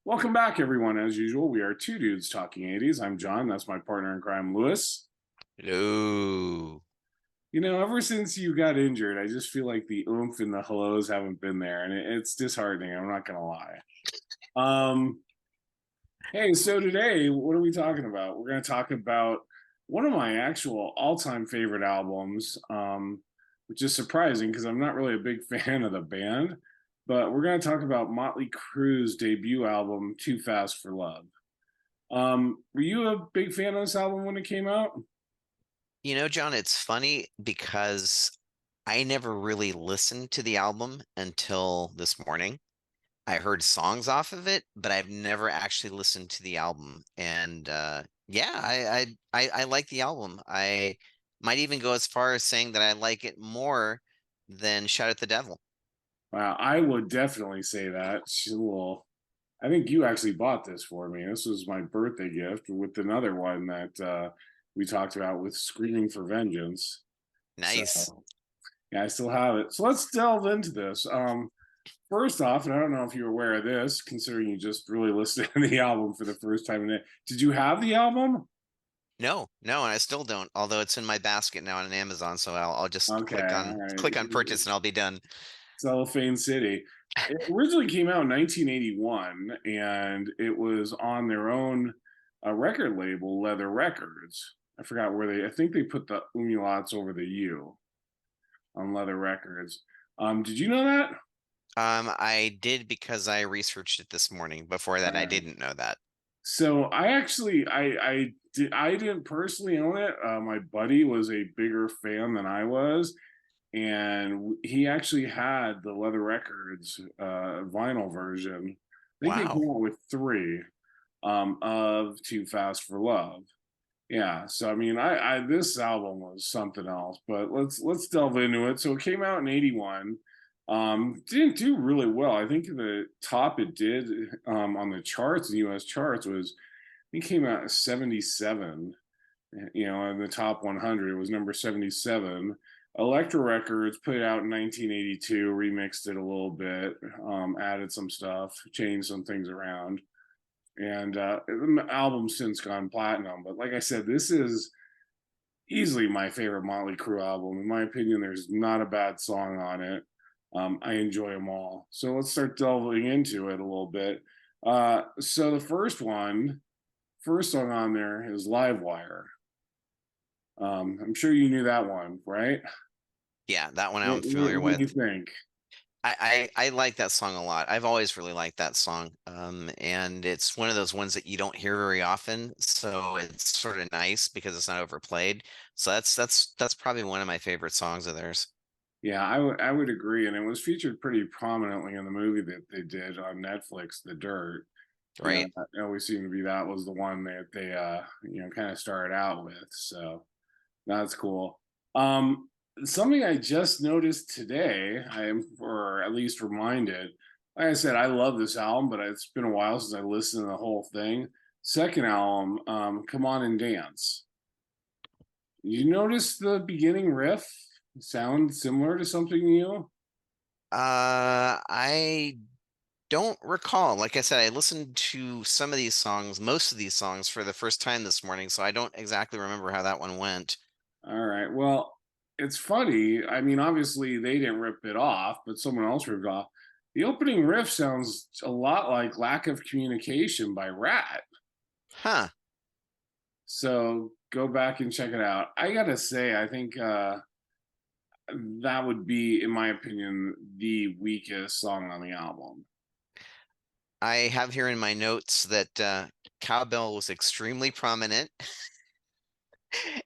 Welcome back, everyone. As usual, we are two dudes talking 80s. I'm John. That's my partner in crime, Lewis. Hello. Ever since you got injured, I just feel like the oomph and the hellos haven't been there, and it's disheartening. I'm not going to lie. Um, hey, so today, what are we talking about? We're going to talk about one of my actual all-time favorite albums, which is surprising because I'm not really a big fan of the band, but we're going to talk about Motley Crue's debut album, Too Fast for Love. Were you a big fan of this album when it came out? John, it's funny because I never really listened to the album until this morning. I heard songs off of it, but I've never actually listened to the album. And yeah, I like the album. I might even go as far as saying that I like it more than Shout at the Devil. Wow, I would definitely say that. Well, I think you actually bought this for me. This was my birthday gift with another one that we talked about with Screaming for Vengeance. So Nice. yeah, I still have it. So let's delve into this. First off, and I don't know if you're aware of this, considering you just really listened to the album for the first time. Did you have the album? No, no, and I still don't, although it's in my basket now on Amazon, so I'll just Okay, all right. click on purchase and I'll be done. Cellophane City. It originally came out in 1981, and it was on their own record label, Leather Records. I forgot where I think they put the umlauts over the U on Leather Records. Did you know that? I did because I researched it this morning. Before that, I Uh, didn't know that. so I didn't personally own it. My buddy was a bigger fan than I was, and he actually had the Leather Records vinyl version. I think they Wow. came out with three of Too Fast for Love. Yeah, so I mean, I this album was something else, but let's delve into it. So it came out in '81. Didn't do really well. I think the top it did on the charts, the U.S. charts, was it came out at 77. In the top 100, it was number 77. Elektra Records put it out in 1982, remixed it a little bit, added some stuff, changed some things around, and the album's since gone platinum. But like I said, this is easily my favorite Motley Crue album. In my opinion, there's not a bad song on it. I enjoy them all. So let's start delving into it a little bit. So the first song on there is Live Wire. I'm sure you knew that one, right? Yeah, that one I'm What familiar do with. you think? I like that song a lot. I've always really liked that song. And it's one of those ones that you don't hear very often, so it's sort of nice because it's not overplayed. So that's probably one of my favorite songs of theirs. Yeah, I would agree, and it was featured pretty prominently in the movie that they did on Netflix, The Dirt. Yeah, Right? it always seemed to be that was the one that they kind of started out with. So that's cool. Um, Something I just noticed today, I am, or at least reminded. Like I said, I love this album, but it's been a while since I listened to the whole thing. Second album, Come On and Dance. You notice the beginning riff sound similar to something new? I don't recall. Like I said, I listened to some of these songs, most of these songs for the first time this morning, so I don't exactly remember how that one went. All right. Well, it's funny. I mean, obviously they didn't rip it off, but someone else ripped it off. The opening riff sounds a lot like Lack of Communication by Rat. Huh. So go back and check it out. I gotta say, I think that would be, in my opinion, the weakest song on the album. I have here in my notes that cowbell was extremely prominent,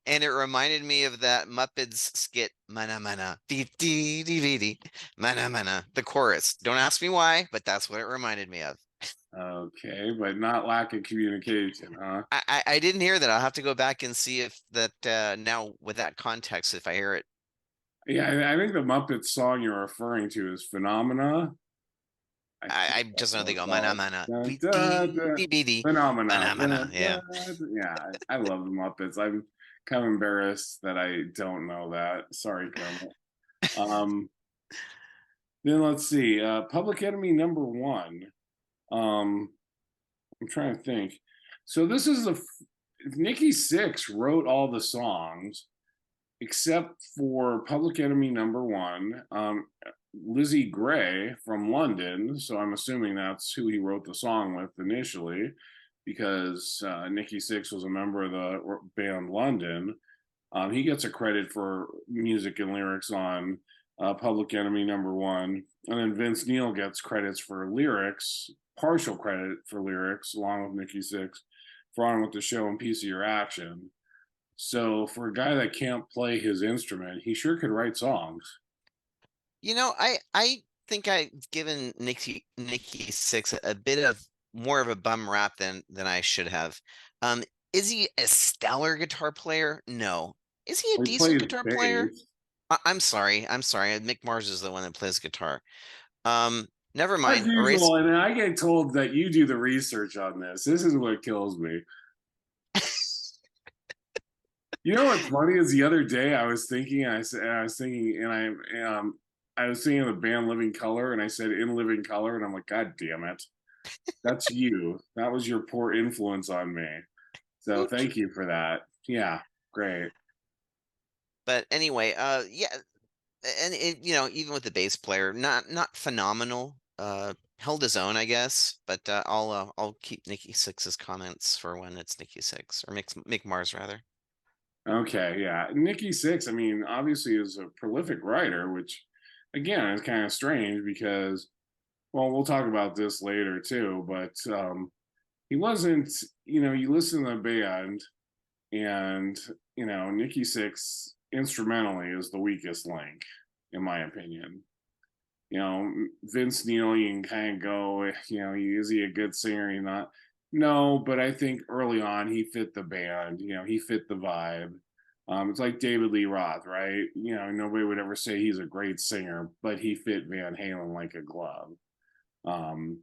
and it reminded me of that Muppets skit, Mana Mana, dee dee dee dee dee, Mana Mana, the chorus. Don't ask me why, but that's what it reminded me of. Okay, but not Lack of Communication, huh? I didn't hear that. I'll have to go back and see if that now with that context, if I hear it. Yeah, I think the Muppets song you're referring to is Phenomena. I think I that's just know what they it's go, Mana called. Mana, Dun, dee dun, dee dun. dee dee dee, Phenomena. Mana Mana. Dun, Yeah. dun, dun. Yeah, I love the Muppets. I'm kind of embarrassed that I don't know that. Sorry, Kermit. Um, then let's see. Public Enemy number one. Um, I'm trying to think. So this is the Nikki Sixx wrote all the songs except for Public Enemy number one. Lizzie Gray from London. So I'm assuming that's who he wrote the song with initially, because Nikki Sixx was a member of the band London. He gets a credit for music and lyrics on Public Enemy number one, and then Vince Neil gets credits for lyrics, partial credit for lyrics, along with Nikki Sixx for On with the Show and Piece of Your Action. So for a guy that can't play his instrument, he sure could write songs. I think I've given Nikki Sixx a bit of more of a bum rap than I should have. Is he a stellar guitar player? No. Is he a He decent plays guitar player? bass. I'm sorry. I'm sorry. Mick Mars is the one that plays guitar. Never As mind. Erase. usual, and I get told that you do the research on this. This is what kills me. You know what's funny is the other day I was thinking, I was thinking, I was thinking of the band Living Color, and I said In Living Color, and I'm like, God damn it, that's you. That was your poor influence on me. So Oops. thank you for that. Yeah, great. But anyway, yeah, and even with the bass player, not phenomenal. Held his own, I guess. But I'll keep Nikki Sixx's comments for when it's Nikki Sixx or Mick Mars rather. Okay, yeah. Nikki Sixx, I mean, obviously is a prolific writer, which again is kind of strange because, well, we'll talk about this later too, but he wasn't, you listen to the band and, Nikki Sixx instrumentally is the weakest link, in my opinion. Vince Neil, you can kind of go, is he a good singer? He's not. No, but I think early on he fit the band. He fit the vibe. It's like David Lee Roth, right? Nobody would ever say he's a great singer, but he fit Van Halen like a glove. Um,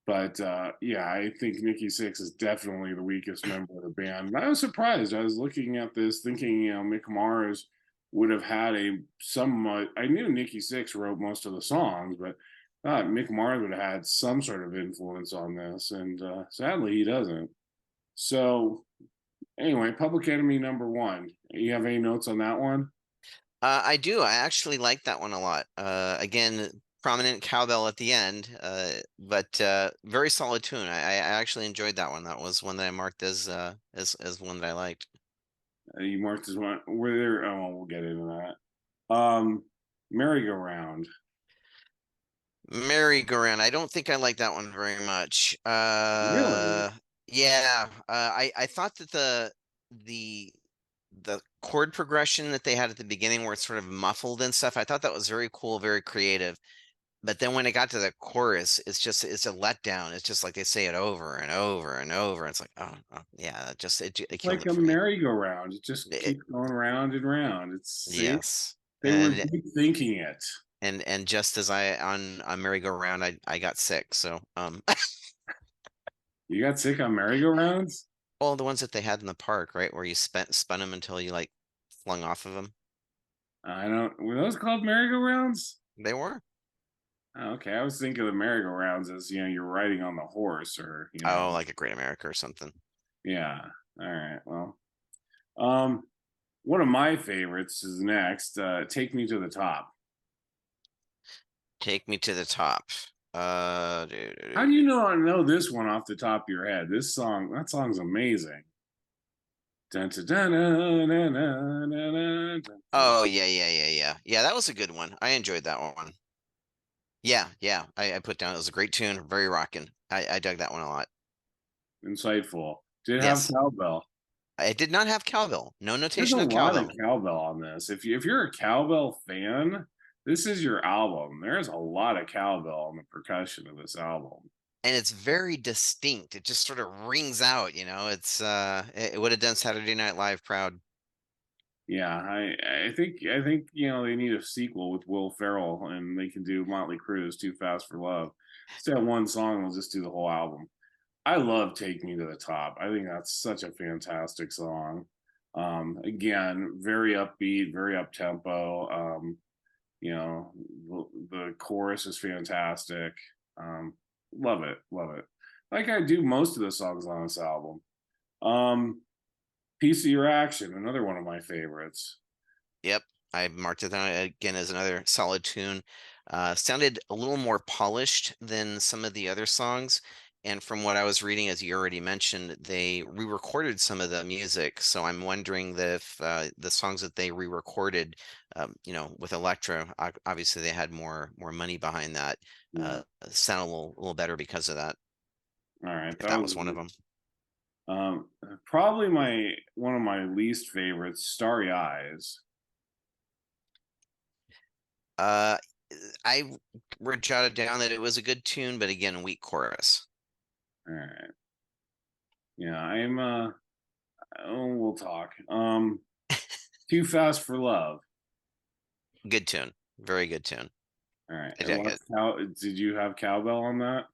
but yeah, I think Nikki Sixx is definitely the weakest member of the band. And I was surprised. I was looking at this, thinking, Mick Mars would have had a somewhat. I knew Nikki Sixx wrote most of the songs, but I thought Mick Mars would have had some sort of influence on this, and sadly, he doesn't. So anyway, Public Enemy number one. You have any notes on that one? I do. I actually like that one a lot. Again, prominent cowbell at the end, but very solid tune. I actually enjoyed that one. That was one that I marked as one that I liked. You marked as one. Were there? Oh, we'll get into that. Merry-Go-Round. Merry-Go-Round. I don't think I like that one very much. Really? Yeah. I thought that the the chord progression that they had at the beginning where it's sort of muffled and stuff, I thought that was very cool, very creative. But then when it got to the chorus, it's a letdown. It's just like they say it over and over and over. It's like, oh yeah, it killed Like it a for me. merry-go-round. It just It, keeps going round and round. It's see, yes. they were deep thinking it. And just as I on merry-go-round, I got sick. So You got sick on merry-go-rounds? all the ones that they had in the park, right, where you spun them until you like flung off of them. I don't. Were those called merry-go-rounds? They were. Oh, okay, I was thinking of the merry-go-rounds as you're riding on the horse, or Oh, like a Great America or something. yeah. All right. Well, um, one of my favorites is next. Take Me to the Top. Take Me to the Top. How do you know this one off the top of your head? That song's amazing. Dun, dun, dun, dun, dun, dun, dun, dun, dun. Oh yeah. Yeah, that was a good one. I enjoyed that one. Yeah. I put down it was a great tune, very rocking. I dug that one a lot. Insightful. Did it have Yes. cowbell? I did not have cowbell. No There's a notation of lot of cowbell. cowbell on this. If you're a cowbell fan, this is your album. There's a lot of cowbell on the percussion of this album. And it's very distinct. It just sort of rings out, It's it would have done Saturday Night Live proud. Yeah, I think they need a sequel with Will Ferrell, and they can do Motley Crue's "Too Fast for Love." Instead of one song, they'll just do the whole album. I love "Take Me to the Top." I think that's such a fantastic song. Again, very upbeat, very up tempo. You know, the chorus is fantastic. Love it, love it. like I do most of the songs on this album. Um, Piece of Your Action, another one of my favorites. Yep, I marked it down again as another solid tune. Sounded a little more polished than some of the other songs. And from what I was reading, as you already mentioned, they re-recorded some of the music. So I'm wondering that if the songs that they re-recorded, with Elektra, obviously they had more money behind that. Yeah. Sound a little better because of that, All right, if that that was was one of them. probably my one of my least favorites, Starry Eyes. Uh, I wrote jotted down that it was a good tune, but again, weak chorus. All right. Yeah, I'm oh, we'll talk. Too Fast for Love. Good tune. Very good tune. All right. I And dig it. did you have cowbell on that?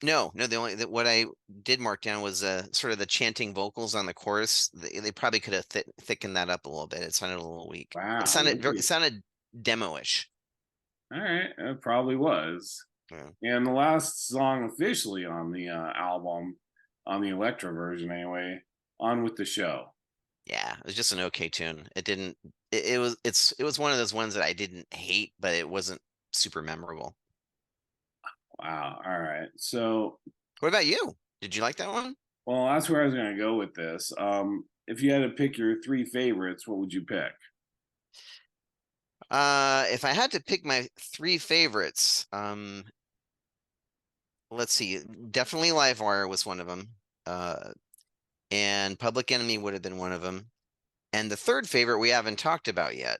No. The only that what I did mark down was sort of the chanting vocals on the chorus. They probably could have thickened that up a little bit. It sounded a little weak. It Wow, sounded really? it sounded demo-ish. All right, it probably was. Yeah. And the last song officially on the album, on the Elektra version anyway, On With the Show. Yeah, it was just an okay tune. It didn't. It was one of those ones that I didn't hate, but it wasn't super memorable. Wow. All right. So, What about you? Did you like that one? well, that's where I was going to go with this. If you had to pick your three favorites, what would you pick? If I had to pick my three favorites, let's see. Definitely Livewire was one of them. And Public Enemy would have been one of them. And the third favorite we haven't talked about yet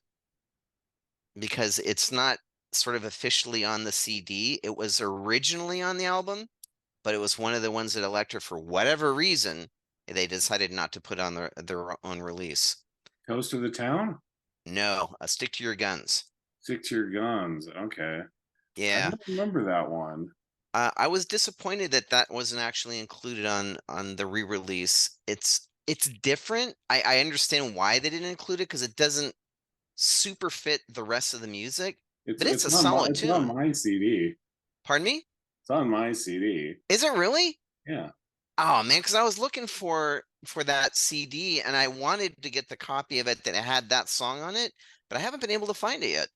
because it's not sort of officially on the CD. It was originally on the album, but it was one of the ones that Elektra, for whatever reason, they decided not to put on their own release. Toast of the Town? No, Stick to Your Guns. Stick to Your Guns. Okay. I Yeah. don't remember that one. I was disappointed that that wasn't actually included on the re-release. It's different. I understand why they didn't include it because it doesn't super fit the rest of the music, but it's a solid it's on tune. my CD. Pardon me? It's on my CD. Is it really? Yeah. Oh man, because I was looking for that CD and I wanted to get the copy of it that had that song on it, but I haven't been able to find it yet.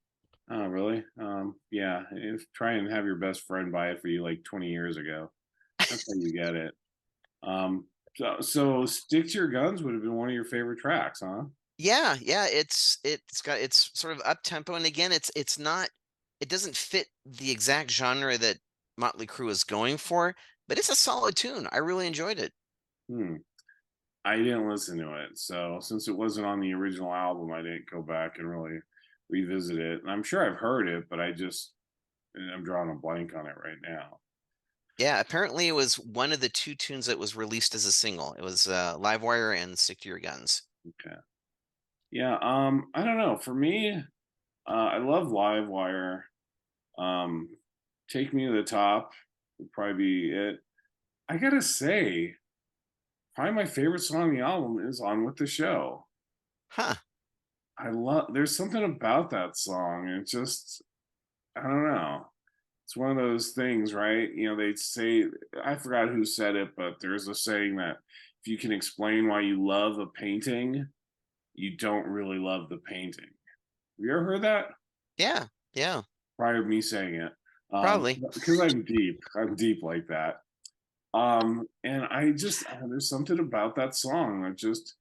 Oh, really? Yeah. Try and have your best friend buy it for you like 20 years ago. That's how you get it. So Stick to Your Guns would have been one of your favorite tracks, huh? Yeah, it's sort of up tempo, and again, it's not it doesn't fit the exact genre that Motley Crue is going for, but it's a solid tune. I really enjoyed it. Hmm. I didn't listen to it, so since it wasn't on the original album, I didn't go back and really revisit it. And I'm sure I've heard it, but I'm drawing a blank on it right now. Yeah, apparently it was one of the two tunes that was released as a single. It was Livewire and Stick to Your Guns. Okay. Yeah. I don't know. For me, I love Livewire. Um, Take Me to the Top would probably be it. I gotta say, probably my favorite song on the album is On With the Show. Huh. There's something about that song. I don't know. It's one of those things, right? You know, they say, I forgot who said it, but there's a saying that if you can explain why you love a painting, you don't really love the painting. Have you ever heard that? Yeah, yeah, Prior to me saying it. probably. Because I'm deep. I'm deep like that. And there's something about that song that just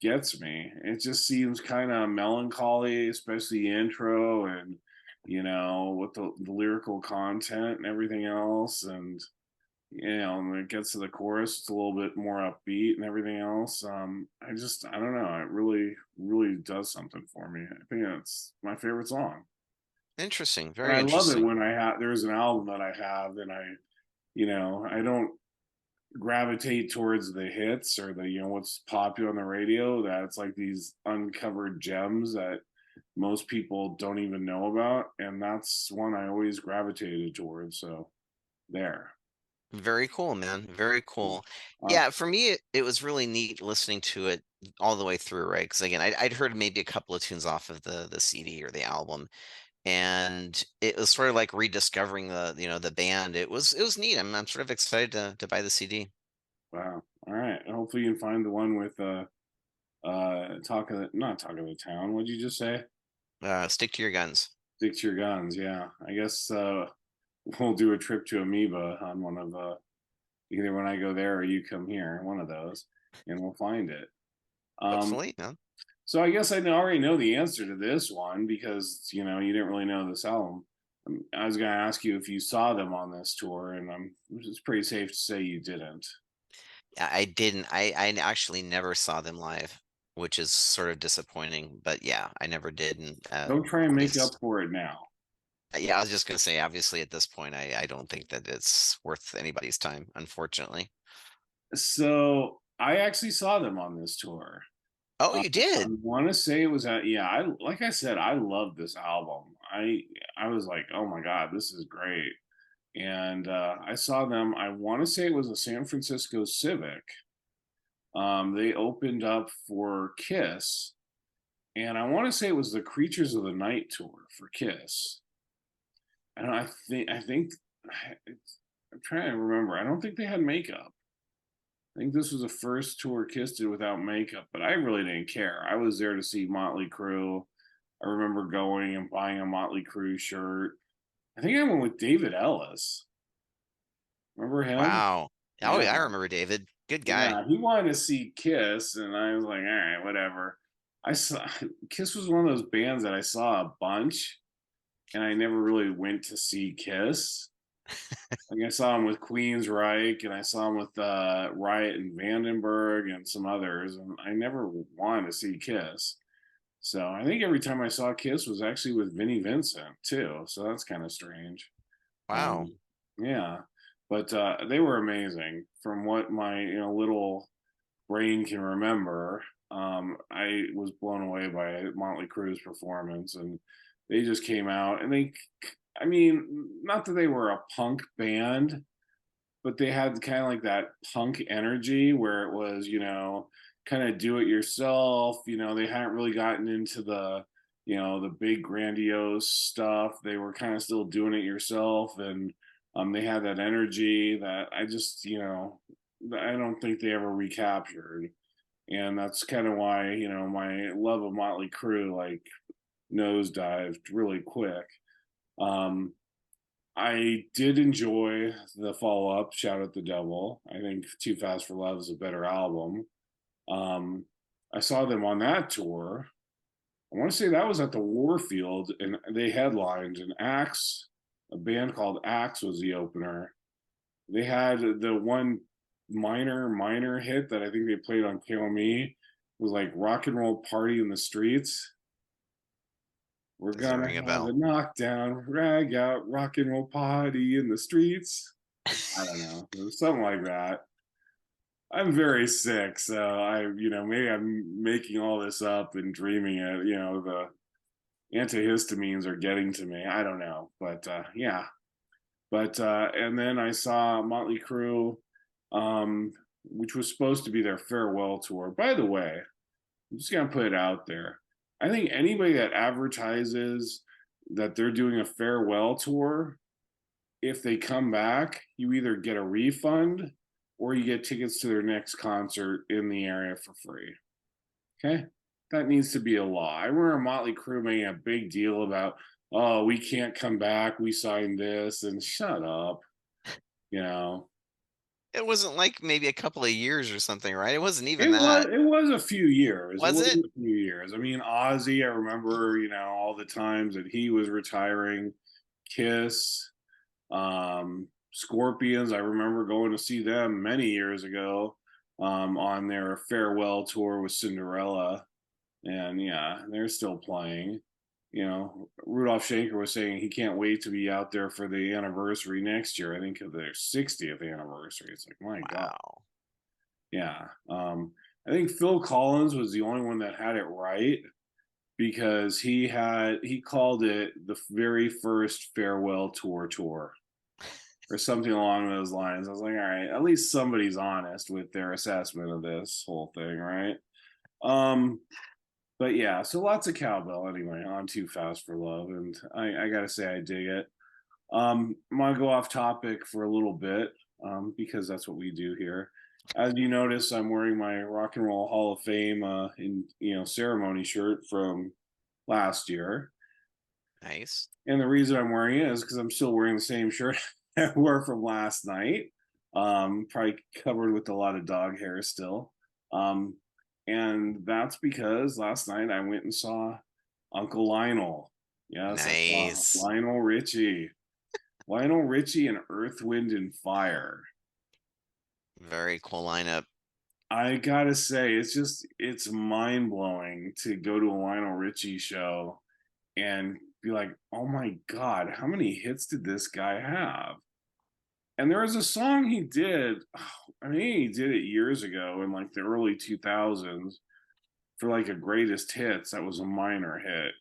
gets me. It just seems kind of melancholy, especially the intro and with the lyrical content and everything else. And when it gets to the chorus, it's a little bit more upbeat and everything else. I don't know. It really, really does something for me. I think it's my favorite song. Interesting. And Very I love it interesting. when there's an album that I have and I don't gravitate towards the hits or the what's popular on the radio. That's like these uncovered gems that most people don't even know about, and that's one I always gravitated towards. So there. Very cool, man. Very cool. uh, Yeah, for me, it was really neat listening to it all the way through, right? Because again, I'd heard maybe a couple of tunes off of the CD or the album, and it was sort of like rediscovering the band. It was neat. I'm sort of excited to buy the CD. Wow. All right. Hopefully you can find the one with talk of the not talk of the town. What'd you just say? Stick to your guns. Stick to your guns. Yeah. I guess we'll do a trip to Amoeba on one of either when I go there or you come here, one of those, and we'll find it. Um, Hopefully, no. so I guess already know the answer to this one because you didn't really know this album. I was going to ask you if you saw them on this tour, and it's pretty safe to say you didn't. I didn't. I actually never saw them live, which is sort of disappointing. But yeah, I never did, and Don't try and make up obvious. for it now. Yeah, I was just gonna say, obviously, at this point, I don't think that it's worth anybody's time, unfortunately. So I actually saw them on this tour. Oh, I you did? want to say it was at yeah. I like I said, I love this album. I was like, oh my god, this is great. And I saw them. I want to say it was a San Francisco Civic. They opened up for Kiss, and I want to say it was the Creatures of the Night tour for Kiss. And I think I'm trying to remember. I don't think they had makeup. I think this was the first tour Kiss did without makeup, but I really didn't care. I was there to see Motley Crue. I remember going and buying a Motley Crue shirt. I think I went with David Ellis. Remember him? Wow. Oh, Yeah, yeah, I remember David. Good guy. yeah. He wanted to see Kiss, and I was like, all right, whatever. I saw Kiss was one of those bands that I saw a bunch, and I never really went to see Kiss. Like I saw him with Queensryche, and I saw him with Riot and Vandenberg and some others, and I never wanted to see Kiss. So I think every time I saw Kiss was actually with Vinnie Vincent too. So that's kind of strange. Wow. Um, yeah, but they were amazing from what my little brain can remember. I was blown away by Motley Crue's performance, and they just came out and I mean, not that they were a punk band, but they had kind of like that punk energy where it was, kind of do it yourself. They hadn't really gotten into the big grandiose stuff. They were kind of still doing it yourself, and they had that energy that I don't think they ever recaptured. And that's kind of why, my love of Motley Crue like nosedived really quick. Um, I did enjoy the follow up, Shout at the Devil. I think Too Fast for Love is a better album. Um, I saw them on that tour. I want to say that was at the Warfield, and they headlined. And Axe, a band called Axe, was the opener. They had the one minor hit that I think they played on KOME was like Rock and Roll Party in the Streets. We're Doesn't gonna ring a have a bell. knockdown, rag out, rock and roll party in the streets. I don't know, something like that. I'm very sick, so maybe I'm making all this up and dreaming it. The antihistamines are getting to me. I don't know, but yeah. But and then I saw Motley Crue, which was supposed to be their farewell tour. By the way, I'm just gonna put it out there. I think anybody that advertises that they're doing a farewell tour, if they come back, you either get a refund or you get tickets to their next concert in the area for free. Okay. That needs to be a law. I remember Motley Crue making a big deal about, oh, we can't come back. We signed this, and shut up. You know, It wasn't like maybe a couple of years or something, right? It wasn't even it was that. it was a few years. It Was was it? a few years. I mean, Ozzy, I remember, all the times that he was retiring. Kiss, Scorpions. I remember going to see them many years ago on their farewell tour with Cinderella, and yeah, they're still playing. Rudolph Schenker was saying he can't wait to be out there for the anniversary next year. I think of their 60th anniversary. It's like, my God. Wow. Yeah. I think Phil Collins was the only one that had it right because he called it the very first farewell tour or something along those lines. I was like, all right, at least somebody's honest with their assessment of this whole thing, right? Um, But yeah, so lots of cowbell anyway on Too Fast for Love, and I gotta say I dig it. I'm gonna go off topic for a little bit, because that's what we do here. As you notice, I'm wearing my Rock and Roll Hall of Fame in ceremony shirt from last year, Nice. and the reason I'm wearing it is because I'm still wearing the same shirt I wore from last night. Probably covered with a lot of dog hair still. Um, and that's because last night I went and saw Uncle Lionel. Yes, I saw Nice. Lionel Richie. Lionel Richie and Earth, Wind, and Fire. Very cool lineup. I gotta say, it's mind blowing to go to a Lionel Richie show and be like, oh my God, how many hits did this guy have? And there was a song he did, I mean, he did it years ago in like the early 2000s for like a greatest hits. That was a minor hit,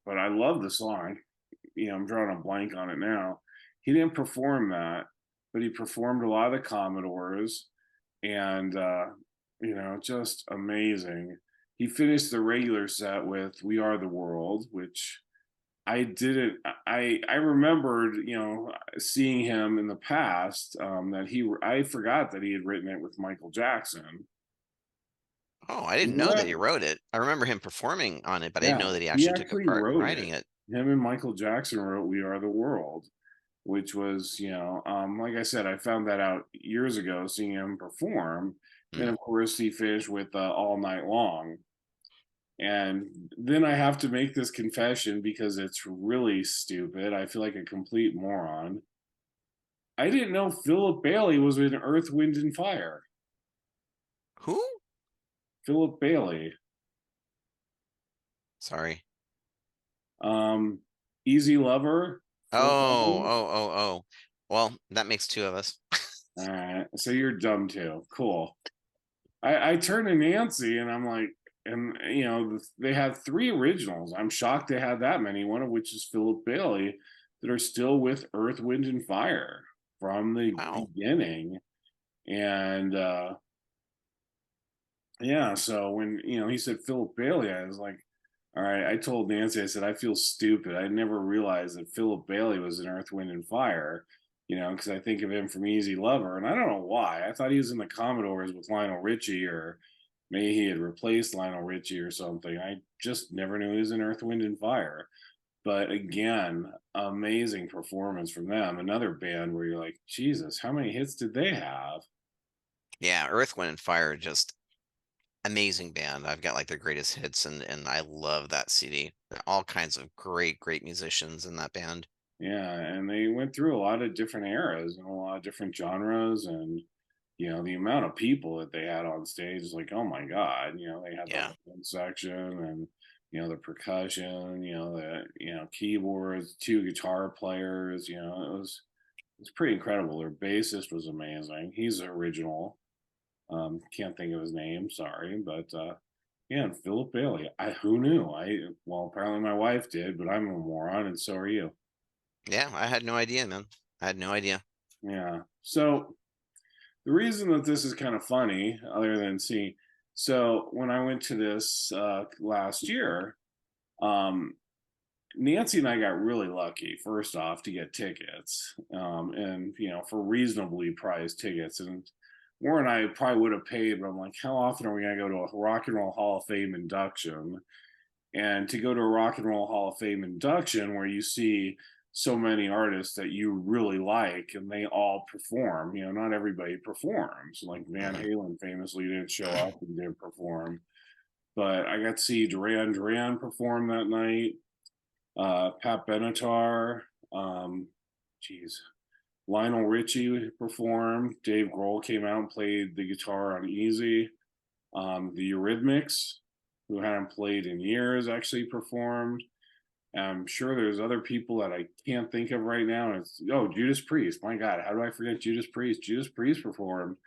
but I love the song. I'm drawing a blank on it now. He didn't perform that, but he performed a lot of the Commodores, and just amazing. He finished the regular set with "We Are the World," which I didn't. I remembered, seeing him in the past. That I forgot that he had written it with Michael Jackson. Oh, I didn't You know know that he that? wrote it. I remember him performing on it, but I didn't Yeah, know that he he actually took a actually part in wrote writing it. it. Him and Michael Jackson wrote "We Are the World," which was, like I said, I found that out years ago seeing him perform. And Hmm. of course, he finished with "All Night Long." And then I have to make this confession because it's really stupid. I feel like a complete moron. I didn't know Philip Bailey was in Earth, Wind, and Fire. Who? Philip Bailey. Sorry. Um, Easy Lover, Phil Oh, Collins. oh, oh, oh. Well, that makes two of us. All right, so you're dumb too. Cool. I turned to Nancy and I'm like, and they had three originals. I'm shocked they had that many. One of which is Philip Bailey, that are still with Earth, Wind, and Fire from the Wow. beginning. And yeah, so when he said Philip Bailey, I was like, all right. I told Nancy, I said, I feel stupid. I never realized that Philip Bailey was in Earth, Wind, and Fire. Because I think of him from Easy Lover, and I don't know why. I thought he was in the Commodores with Lionel Richie, or maybe he had replaced Lionel Richie or something. I just never knew he was in Earth, Wind, and Fire. But again, amazing performance from them. Another band where you're like, Jesus, how many hits did they have? Yeah, Earth, Wind, and Fire, just amazing band. I've got like their greatest hits, and I love that CD. All kinds of great, great musicians in that band. Yeah, and they went through a lot of different eras and a lot of different genres, and the amount of people that they had on stage is like, oh my God. They had the Yeah. horn section, and the percussion, the keyboards, two guitar players. It was pretty incredible. Their bassist was amazing. He's original. Can't think of his name, sorry, but yeah, and Philip Bailey. Who knew? Well, apparently my wife did, but I'm a moron, and so are you. Yeah, I had no idea, man. I had no idea. Yeah. So the reason that this is kind of funny, other than seeing, so when I went to this last year, um, Nancy and I got really lucky. First off, to get tickets, and for reasonably priced tickets, and Warren and I probably would have paid, but I'm like, how often are we going to go to a Rock and Roll Hall of Fame induction? And to go to a Rock and Roll Hall of Fame induction where you see so many artists that you really like and they all perform, not everybody performs. Like Van Hmm. Halen famously didn't show up and didn't perform. But I got to see Duran Duran perform that night, Pat Benatar, geez, Lionel Richie performed. Dave Grohl came out and played the guitar on Easy. The Eurythmics, who hadn't played in years, actually performed. I'm sure there's other people that I can't think of right now. It's Judas Priest. My God, how do I forget Judas Priest? Judas Priest performed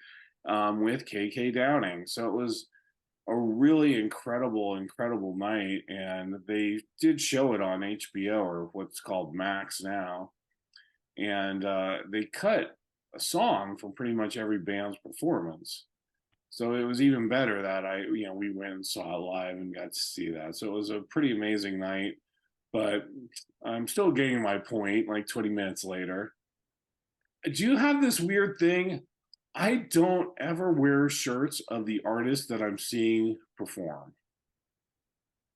with KK Downing. So it was a really incredible, incredible night. And they did show it on HBO, or what's called Max now. And they cut a song from pretty much every band's performance. So it was even better that we went and saw it live and got to see that. So it was a pretty amazing night. But I'm still getting my point like 20 minutes later. Do you have this weird thing? I don't ever wear shirts of the artist that I'm seeing perform.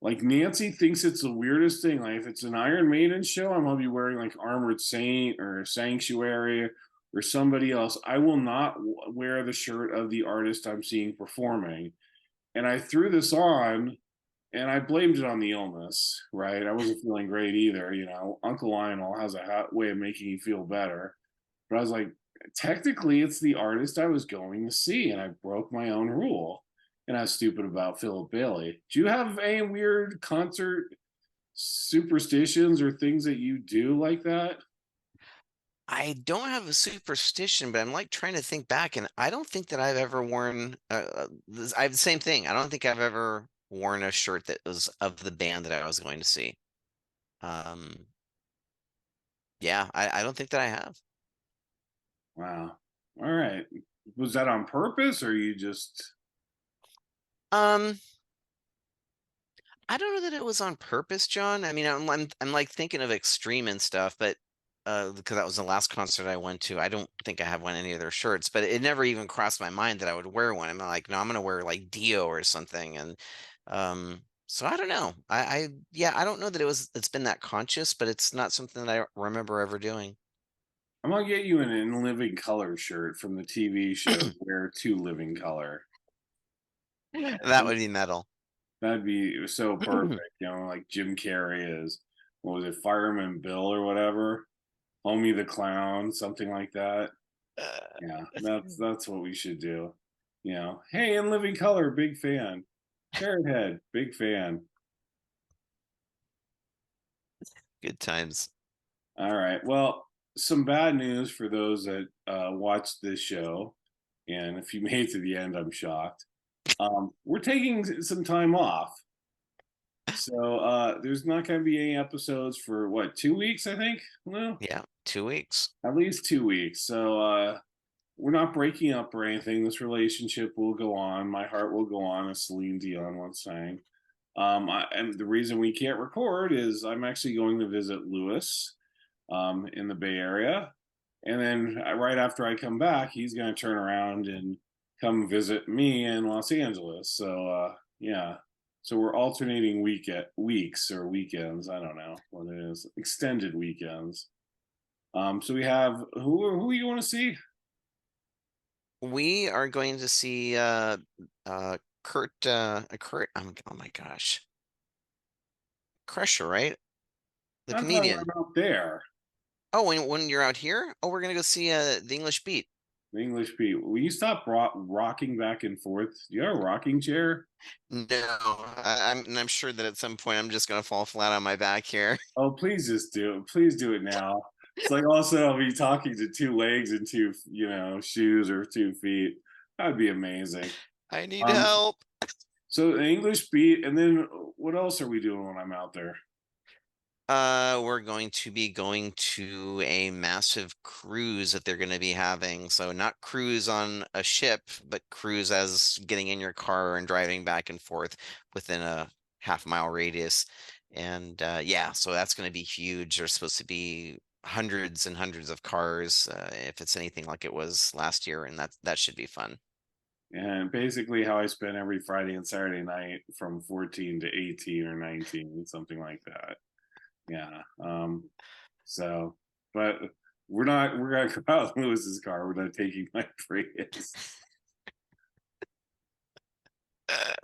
Like Nancy thinks it's the weirdest thing. Like if it's an Iron Maiden show, I'm gonna be wearing like Armored Saint or Sanctuary or somebody else. I will not wear the shirt of the artist I'm seeing performing. And I threw this on and I blamed it on the illness, right? I wasn't feeling great either. Uncle Lionel has a way of making you feel better. But I was like, technically, it's the artist I was going to see, and I broke my own rule. And I was stupid about Philip Bailey. Do you have any weird concert superstitions or things that you do like that? I don't have a superstition, but I'm like trying to think back, and I don't think that I've ever worn. I have the same thing. I don't think I've ever worn a shirt that was of the band that I was going to see. Um, yeah, I don't think that I have. Wow. All right. Was that on purpose or you just Um, I don't know that it was on purpose, John. I mean, I'm like thinking of Extreme and stuff, but because that was the last concert I went to. I don't think I have one any of their shirts, but it never even crossed my mind that I would wear one. I'm like, no, I'm gonna wear like Dio or something, and so I don't know. Yeah, I don't know that it's been that conscious, but it's not something that I remember ever doing. I'm gonna get you an In Living Color shirt from the TV show Where to Living Color. That would be metal. That'd be so perfect, like Jim Carrey is, what was it, Fireman Bill or whatever, Homie the Clown, something like that. Yeah, that's what we should do. Hey, In Living Color, big fan. Carrot Head, big fan. Good times. All right. Well, some bad news for those that watched this show, and if you made it to the end, I'm shocked. We're taking some time off. So there's not going to be any episodes for what, 2 weeks, I think? No, Yeah, 2 weeks. at least 2 weeks. So we're not breaking up or anything. This relationship will go on. My heart will go on, as Celine Dion once sang. And the reason we can't record is I'm actually going to visit Lewis in the Bay Area. And then right after I come back, he's going to turn around and come visit me in Los Angeles. So, yeah. So we're alternating weeks or weekends. I don't know what it is. Extended weekends. So we have who you want to see? We are going to see Kurt, oh my gosh. Crusher, right? The I'm talking comedian. about there. Oh, when you're out here? Oh, we're gonna go see the English Beat. The English Beat. Will you stop rocking back and forth? Do you have a rocking chair? No, I'm sure that at some point I'm just gonna fall flat on my back here. Oh, please just do it. Please do it now. It's like also I'll be talking to two legs and two, shoes or 2 feet. That'd be amazing. I need Um, help. so the English Beat, and then what else are we doing when I'm out there? We're going to be going to a massive cruise that they're going to be having. So not cruise on a ship, but cruise as getting in your car and driving back and forth within a half-mile radius. And yeah, so that's going to be huge. There's supposed to be hundreds and hundreds of cars, if it's anything like it was last year, and that should be fun. And basically how I spend every Friday and Saturday night from 14 to 18 or 19, something like that. Yeah. So, but we're gonna go out in Lewis's car. We're not taking my Prius.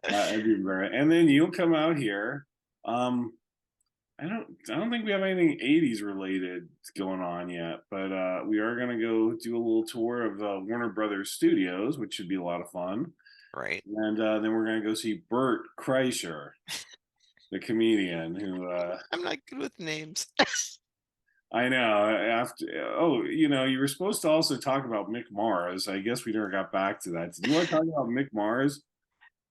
And then you'll come out here. Um, I don't think we have anything 80s related going on yet, but we are gonna go do a little tour of Warner Brothers Studios, which should be a lot of fun. Right. And then we're gonna go see Bert Kreischer, the comedian who I'm not good with names. I know. After you were supposed to also talk about Mick Mars. I guess we never got back to that. Did you want to talk about Mick Mars?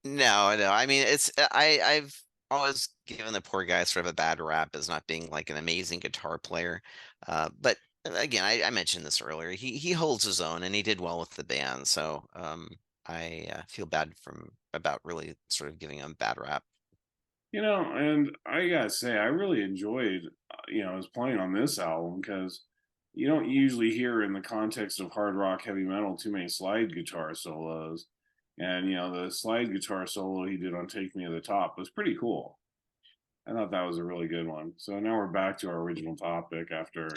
No, no. I mean, I've always given the poor guy sort of a bad rap as not being like an amazing guitar player. But again, I mentioned this earlier. He holds his own and he did well with the band. So I feel bad about really sort of giving him a bad rap. And I gotta say, I really enjoyed, his playing on this album because you don't usually hear in the context of hard rock, heavy metal too many slide guitar solos. And the slide guitar solo he did on "Take Me to the Top" was pretty cool. I thought that was a really good one. So now we're back to our original topic after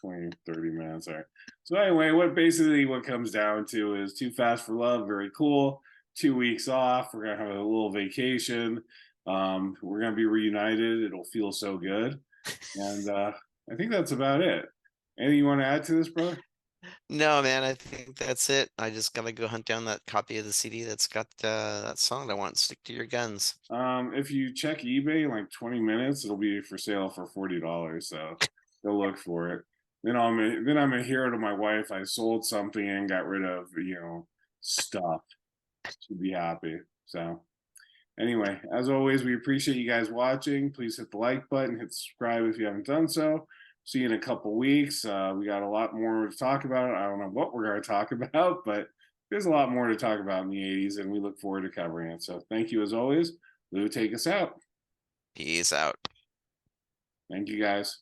20, 30 minutes there. So anyway, what comes down to is "Too Fast for Love," very cool. 2 weeks off. We're gonna have a little vacation. We're gonna be reunited. It'll feel so good. And I think that's about it. Anything you want to add to this, brother? No, man, I think that's it. I just gotta go hunt down that copy of the CD that's got that song that I want. Stick to your guns. If you check eBay in like 20 minutes, it'll be for sale for $40. So go look for it. Then I'm a hero to my wife. I sold something and got rid of stuff. She'd be happy. So anyway, as always, we appreciate you guys watching. Please hit the like button, hit subscribe if you haven't done so. See you in a couple weeks. We got a lot more to talk about. I don't know what we're going to talk about, but there's a lot more to talk about in the 80s, and we look forward to covering it. So thank you as always. Lou, take us out. Peace out. Thank you guys.